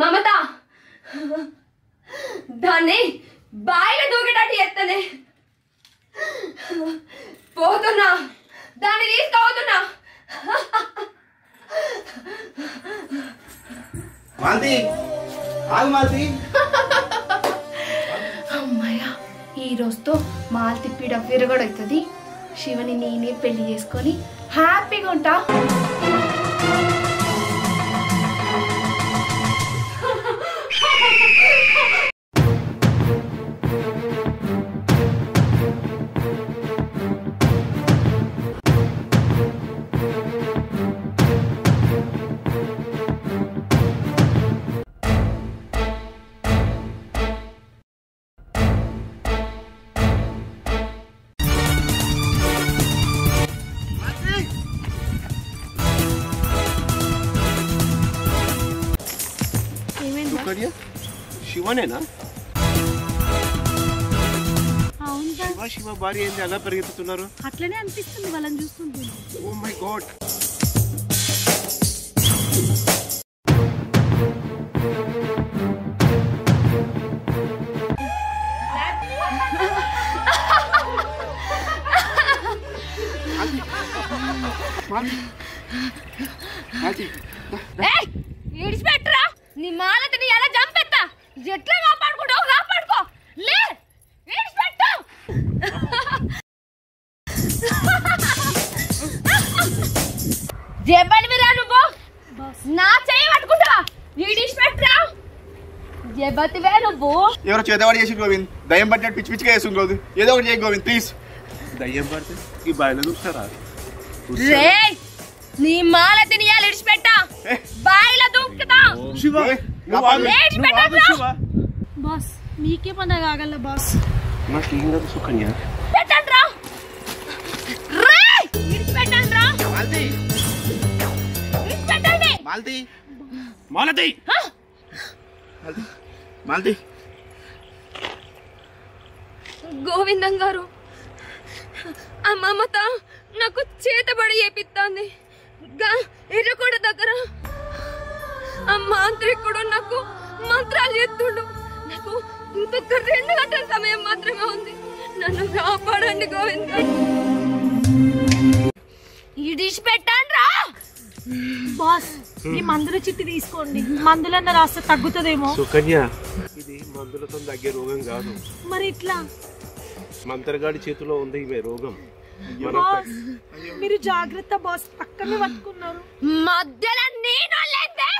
మమత దాన్ని బాయిలో దూకేటట్టు చేస్తానే పోతున్నా దాన్ని తీసుకుపోతున్నా అమ్మాయ్యా ఈ రోజుతో మాల్తి పీడ విరగడవుతుంది శివని నేనే పెళ్లి చేసుకొని హ్యాపీగా ఉంటా శివనేనా శివ భార్య ఏంది అలా పరిగెత్తుతున్నారు అట్లనే అనిపిస్తుంది వాళ్ళని చూస్తుంటే ఓ మై గాడ్ విడిచిపెట్టరా నీ మాలతిని ఎలా చంపెత్తా ఎట్లా కాపాడుకుంటావు కాపాడుకో లే విడిచిపెట్టు జబ్బని మీరా నువ్వు నా చెయ్యి పట్టుకుంటావా విడిచిపెట్టరా జబ్బతివే నువ్వు ఎవరో చేతవాడి చేసి గోవింద్ దయ్యం పట్టినట్టు పిచ్చి పిచ్చిగా వేస్తుంది గోవింద్ ఏదో ఒకటి చేయి గోవింద్ ప్లీజ్ దయ్యం పడితే ఈ బాయిలో చూస్తారా రే నీ మాలతిని ఎలా విడిచిపెట్టా బాయిలో దూకుతా శివ బాస్ మీకేమన్నా కాగల బాస్ నాకేం కాదు సుకన్య పెట్టండ్రా రే విడిచిపెట్టండ్రా మాలతి విడిచిపెట్టండి మాలతి మాలతి మాలతి గోవిందం గారు ఆ మమత నాకు చేతబడి చేపిస్తాంది ఎర్రకోట దగ్గర ఆ మాంత్రికుడు నాకు మంత్రాలు చేస్తుండు నాకు ఇంకొక 2 గంటల సమయం మాత్రమే ఉంది నన్ను కాపాడండి గోవింద ఇడిచి పెట్టండ్రా బాస్ ఈ మందుల చిట్టి తీసుకోండి మందులన్న రాస్తే తగ్గుతుందేమో సుకన్య ఇది మందులతో తగ్గే రోగం కాదు మరి ఇట్లా మంత్రగాడి చేతిలో ఉంది ఇవే రోగం మీరు జాగ్రత్త బాస్ పక్కనే పట్టుకున్నారు మధ్యలో నేను లేందే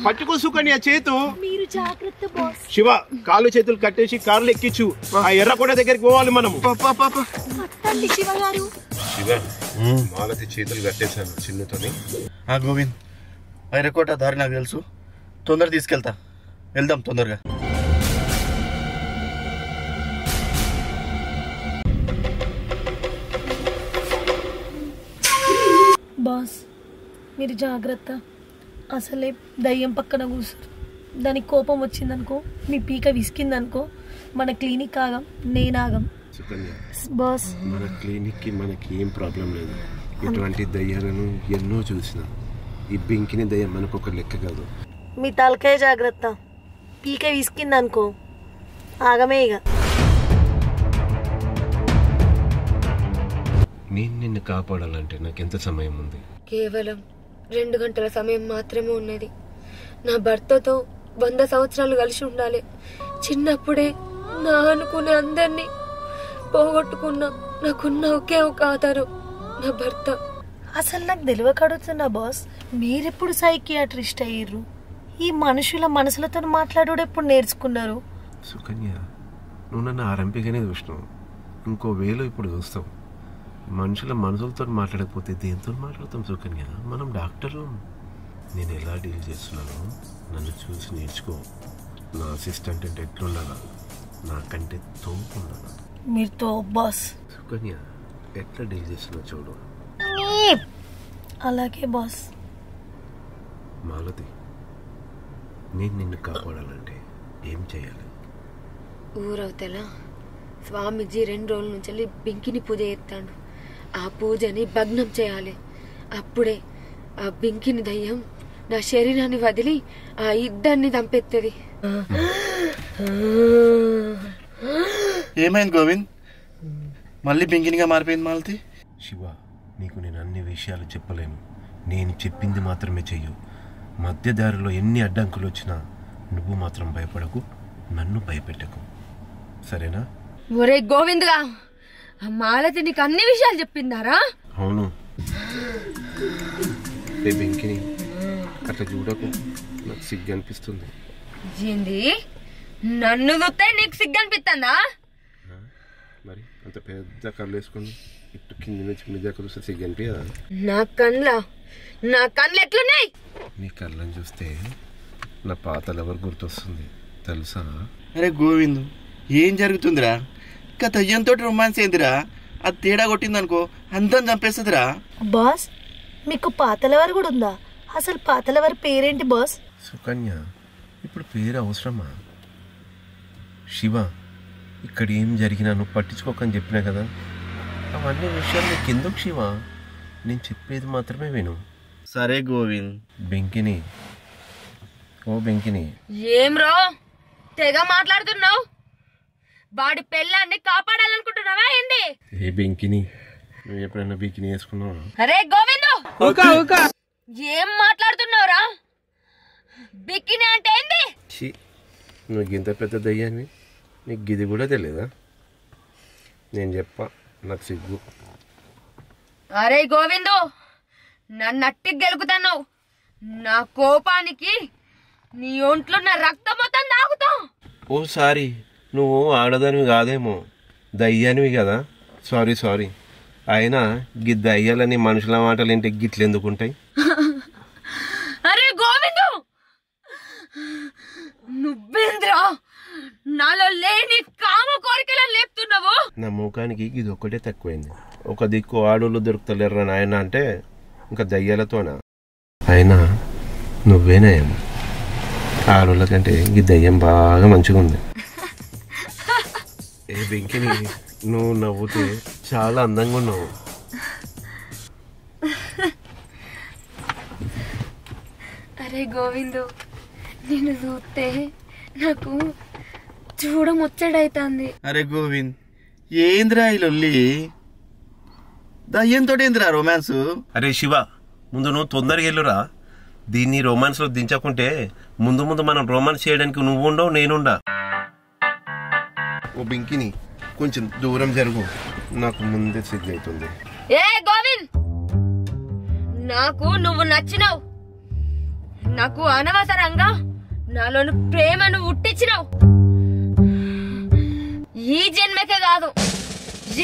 పట్టుకో సుకన్య చేతు మీరు జాగ్రత్త బాస్ శివ కాళ్ళు చేతులు కట్టేసి కార్లు ఎక్కించు ఆ ఎర్రకోట దగ్గరికి పోవాలి మనము పట్టండి శివ గారు శివ మాలతి చేతులు కట్టేశాను చిన్నతోని ఆ గోవింద్ ఎర్రకోట దారి నాకు తెలుసు తొందర తీసుకెళ్తా వెళ్దాం తొందరగా బాస్ మీరు జాగ్రత్త అసలే దయ్యం పక్కన కూర్చోరు దానికి కోపం వచ్చిందనుకో మీ పీక విసికిందనుకో మన క్లినిక్ ఆగం నేనాగం బాస్ మన క్లినిక్ కి మనకి ఏం ప్రాబ్లం లేదు ఇటువంటి దయ్యాలను ఎన్నో చూసిన ఈ బింకిని దయ్యం మనకు ఒక లెక్క కాదు మీ తలకాయ జాగ్రత్త పీక విసికిందనుకో ఆగమే ఇక నేను నిన్ను కాపాడాలంటే నాకెంత సమయం ఉంది కేవలం 2 గంటల సమయం మాత్రమే ఉన్నది నా భర్తతో 100 సంవత్సరాలు కలిసి ఉండాలి చిన్నప్పుడే నా అనుకునే అందరినీ పోగొట్టుకున్నా నాకున్న ఒకే ఒక ఆధారం నా భర్త అసలు నాకు తెలియక అడుగుతున్నా బాస్ మీరెప్పుడు సైకియాట్రిస్ట్ అయ్యారు ఈ మనుషుల మనసులతో మాట్లాడు ఎప్పుడు నేర్చుకున్నారు సుకన్య నువ్వు నన్ను ఆరంభిగానే చూసినావు ఇంకో వేలో ఇప్పుడు చూస్తావు మనుషుల మనసులతో మాట్లాడకపోతే దేంతో మాట్లాడతాం సుకన్య మనం డాక్టర్లు నేను ఎలా డీల్ చేస్తున్నానో నన్ను చూసి నేర్చుకో నా అసిస్టెంట్ అంటే ఎట్లుండాలా నాకంటే తోపు ఉండాలా మీరు తో బాస్ సుకన్య ఎట్లా డీల్ చేస్తున్నా చూడు అలాగే బాస్ మాలతి నేను నిన్ను కాపాడాలంటే ఏం చేయాలి ఊరవతల స్వామీజీ 2 రోజుల నుంచి బింకిని పూజ చేస్తాడు ఆ పూజని భగ్నం చేయాలి అప్పుడే ఆ బింకిని దయ్యం నా శరీరాన్ని వదిలి ఆ ఇద్దరిని చంపెత్తది. ఏమైంది గోవింద్? మళ్ళీ బెంకినిగా మారిపోయింది మాలతి. శివ, నీకు నేను అన్ని విషయాలు చెప్పలేను. నేను చెప్పింది మాత్రమే చెయ్యు. మధ్య దారిలో ఎన్ని అడ్డంకులు వచ్చినా నువ్వు మాత్రం భయపడకు, నన్ను భయపెట్టకు, సరేనా? ఒరే గోవిందుగా, ఆ మాలతి నీకు అన్ని విషయాలు చెప్పిందారా? అవును. ఏ బెంకిని, అట్లా చూడకు, నాకు సిగ్గు అనిపిస్తుంది. ఏంది? నన్ను చూస్తే నీకు సిగ్గు అనిపిస్తుందా? మరి అంత పెద్ద కళ్ళు వేసుకుని ఇటు కింది నుంచి మీ దగ్గర చూస్తే సిగ్గు అనిపించదా? నా కళ్ళు ఎట్లున్నాయి? నీ కళ్ళని చూస్తే నా పాత లవర్ గుర్తొస్తుంది తెలుసా? అరే గోవింద్, ఏం జరుగుతుందిరా? ఇంకా దయ్యంతో రొమాన్స్ ఏందిరా? అది తేడా కొట్టిందనుకో అందరం చంపేస్తుందిరా. బాస్, మీకు పాతలవారు కూడా ఉందా? అసలు పాతలవారి పేరేంటి బాస్? సుకన్య, ఇప్పుడు పేరు అవసరమా? శివ, ఇక్కడ ఏం జరిగినా నువ్వు పట్టించుకోకని చెప్పినా కదా. అవన్నీ విషయాలు నీకు ఎందుకు శివ? నేను చెప్పేది మాత్రమే విను. సరే గోవింద్. బెంకిని, ఓ బెంకిని. ఏం రో తెగ మాట్లాడుతున్నావు? వాడి పెళ్ళాన్ని కాపాడాలనుకుంటున్నావా ఏంది? ఏ బెంకిని, నువ్వు ఎప్పుడైనా బికిని వేసుకున్నావా? అరే గోవిందు, ఏం మాట్లాడుతున్నావురా? బికిని అంటే ఏంది? ఛీ, నువ్వు ఇంత పెద్ద దయ్యాన్ని నీకు గిది కూడా తెలియదా? నేను చెప్పా, నాకు సిగ్గు. అరే గోవిందు, నన్ను అట్టి గెలుకుతున్నావు. నా కోపానికి నీ ఒంట్లో నా రక్తం మొత్తం తాగుతావు. ఓసారి నువ్వు ఆడదానివి కాదేమో, దయ్యానివి కదా. సారీ. అయినా గి దయ్యాలని మనుషుల మాటలు ఏంటి గిట్లు ఎందుకుంటాయి? అరే గోవిందు, నువ్వేంద్రా నాలో లేని కామ కోరికలను లేపుతున్నావు? నా ముఖానికి ఇది ఒక్కటే తక్కువైంది. ఒక దిక్కు ఆడోళ్ళు దొరుకుతలేరు నాయన అంటే ఇంకా దయ్యాలతోనా? అయినా నువ్వేనాయేమో, ఆడోళ్ళ కంటే ఈ దయ్యం బాగా మంచిగా ఉంది. ఏ బెంకిని, నువ్వు నవ్వుతే చాలా అందంగా ఉన్నావు. అరే గోవిందు, నిన్ను చూస్తే నాకు చూడముచ్చడైతుంది. అరే గోవింద్, ఏంద్రా ఈ లొల్లి? దయ్యంతో ఏందిరా రొమాన్స్? అరే శివ, ముందు నువ్వు తొందరగా వెళ్ళురా. దీన్ని రొమాన్స్లో దించకుంటే ముందు మనం రొమాన్స్ చేయడానికి నువ్వు ఉండవు, నేనుండా. ఓ బెంకిని, కొంచెం దూరం జరుగు, నాకు ముందే సిగ్గు అవుతుంది. ఏ గోవింద్, నాకు నువ్వు నచ్చినావు. నాకు అనవసరంగా నాలోని ప్రేమను ఉట్టించినావు. ఈ జన్మకే కాదు,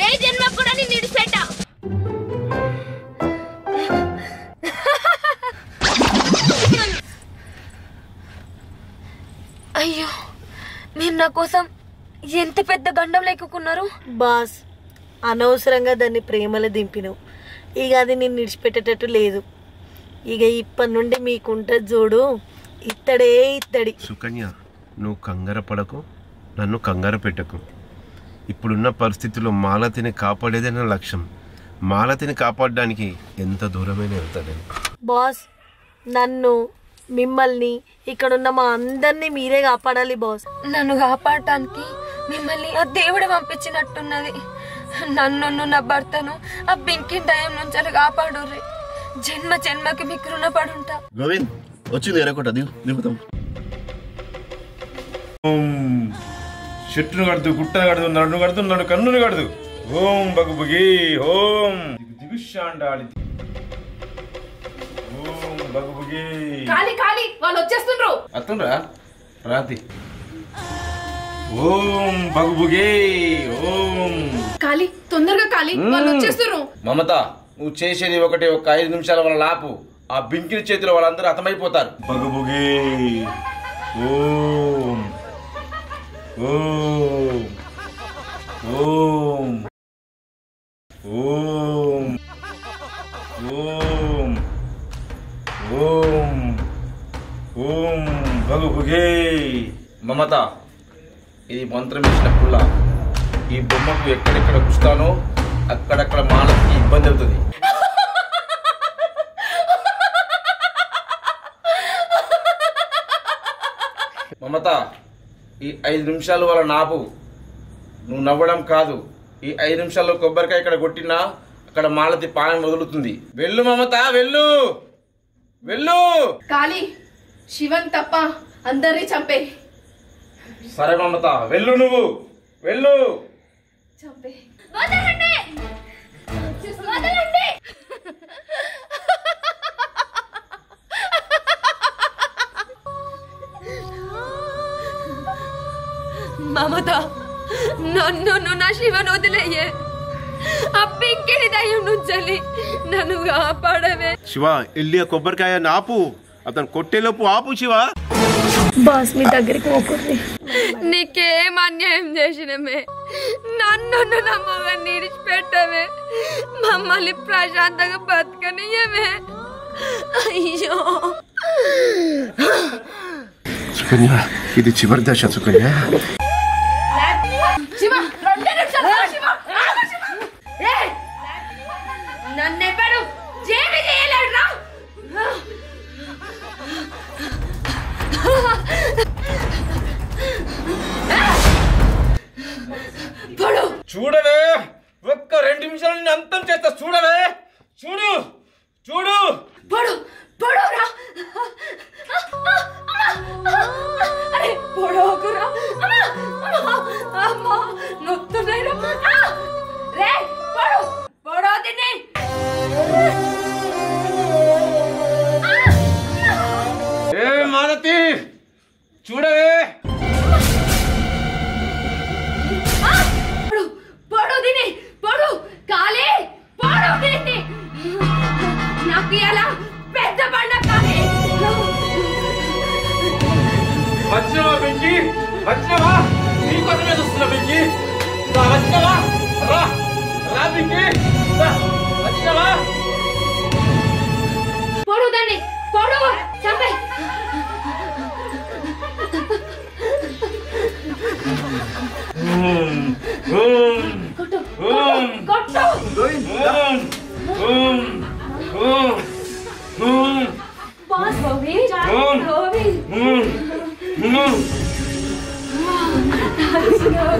ఏ జన్మకు కూడా నేను విడిచిపెట్టా. అయ్యో, మీరు నా కోసం ఎంత పెద్ద గండం లేకున్నారు. బాస్, అనవసరంగా దాన్ని ప్రేమలో దింపినావు. ఇక అది నేను విడిచిపెట్టేటట్టు లేదు. ఇక ఇప్పటి నుండి మీకుంటుంది చూడు, ఇత్తడి. సుకన్య, నువ్వు కంగార పడకు, నన్ను కంగారు పెట్టకు. ఇప్పుడున్న పరిస్థితుల్లో మాలతిని కాపాడేదే నా లక్ష్యం. మాలతిని కాపాడడానికి ఎంత దూరమైనా వెళ్తాను. బాస్, నన్ను, మిమ్మల్ని, ఇక్కడున్న మా అందరినీ మీరే కాపాడాలి బాస్. నన్ను కాపాడటానికి మిమ్మల్ని ఆ దేవుడు పంపించినట్టున్నది. నన్ను, నా భర్తను ఆ బెంకి దయం నుంచి కాపాడు. జన్మకి మీకు రుణపడుంటా. గోవింద్ వచ్చింది, ఎరకొట్ట దిగుతాం. చెట్టును కడుతూ, గుట్టను కడుతూ, నడును కడుతూ, నడు కన్నును కడుతూ. ఓం బగుబుగి ఓం దిగుశాండాలి. ఓం బగుబుగి. కాలి వాళ్ళు వచ్చేస్తుండ్రు. అత్తుండ్రా రాతి. ఓం బగుబుగి ఓం. కాలి, తొందరగా కాలి, వాళ్ళు వచ్చేస్తుండ్రు. మమత, నువ్వు చేసేది ఒకటి, ఒక 5 నిమిషాల వల్ల లాపు. ఆ బింకిని చేతిలో వాళ్ళందరూ హతమైపోతారు. బగుబుగి ఓం ఓం ఓం ఓం ఓం ఓం ఓం బగుబుగే. మమత, ఇది మంత్రం వేసిన పుల్ల. ఈ బొమ్మకు ఎక్కడెక్కడ కుస్తానో అక్కడక్కడ మానసిక ఇబ్బంది అవుతుంది. మమత, ఈ 5 నిమిషాలు వాళ్ళ నాపు. నువ్వు నవ్వడం కాదు, ఈ 5 నిమిషాల్లో కొబ్బరికాయ ఇక్కడ కొట్టినా అక్కడ మాలతి పానం వదులుతుంది. వెళ్ళు మమత, వెళ్ళు వెళ్ళు. కాళీ, శివన్ తప్ప అందరినీ చంపే. సరే మమత, వెళ్ళు, నువ్వు వెళ్ళు. చంపే. మమత, నన్ను నా శివను వదిలేయే. ఆ పింకిని దయ్యం నుంచెల్లి నన్ను కాపాడవే. శివ, ఎల్లి ఆ కొబ్బరికాయ ఆపు, అతను కొట్టేలోపు ఆపు శివ. బాస్, మీ దగ్గరికి పోకుంది. నీకేం అన్యాయం చేసినమే? నన్ను నమ్మగా నిడిచిపెట్టవే. మమ్మల్ని ప్రశాంతంగా బతకనియమే. అయ్యో సుకన్య, ఇది చివరి దశ సుకన్య. నన్నెప్పుడు జేమి చేయలేడురా. చూడవే, ఒక్క 2 నిమిషాలు నిన్ను అంతం చేస్తా. చూడవే, చూడు చూడు. పొడవురా. అరే పొడవుకురా. అమ్మా నొత్తున్నాయిరా. రే పొడవు తిని. ఏ మాలతి, చూడవే. పొడవు తిని. కాళీ, పొడవు తిని. నాకు ఇలా పెద్ద పండ. కాళీ, వచ్చినవా వెంకీ? వచ్చినవా? నీకోసమే చూస్తున్నా వెంకీ. వచ్చినవా? రా రా వెంకీ, వచ్చినవా? పొడవు దాన్ని, పొడవు చంపే. కొట్టు కొట్టు. బాస్ గోవి, గోవి.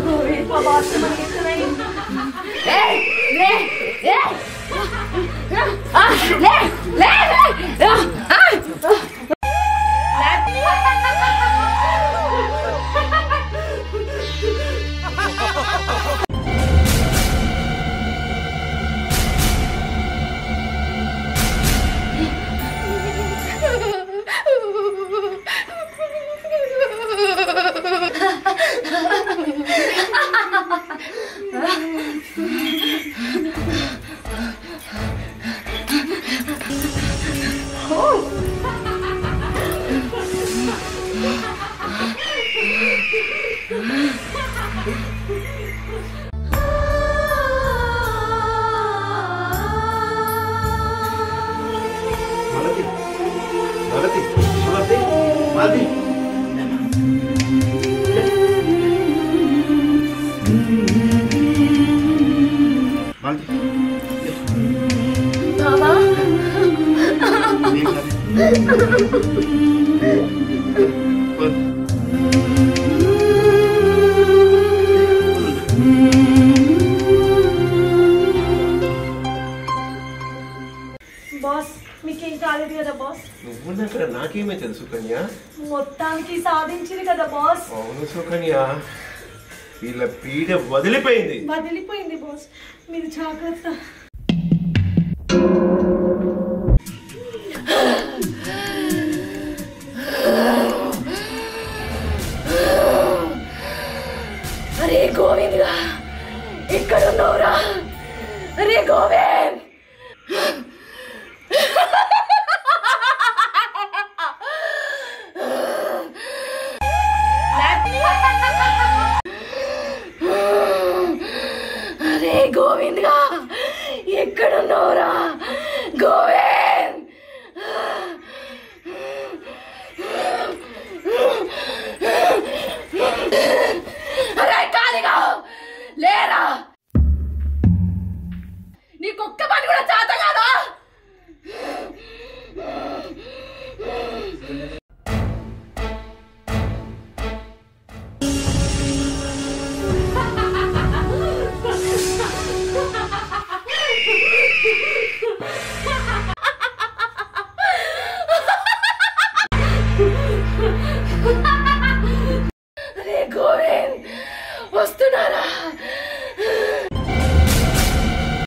గోవి బాస్ మనకి లే బాస్, మీకేం కాలేదు కదా బాస్? నువ్వు అక్కడ నాకేమే తెలుసు సుకన్య? మొత్తానికి సాధించింది కదా బాస్. అవును సుకన్య, వీళ్ళ పీడ వదిలిపోయింది. వదిలిపోయింది బాస్, మీరు జాగ్రత్త. అరే గోవింద్గా, ఎక్కడున్నావురా? అరే గోవింద్, అరే గోవింద్గా, ఎక్కడున్నావురా? గోవింద్, అరే కాళీగా లేరా? నీకొక్క పని కూడా చేత కాదా?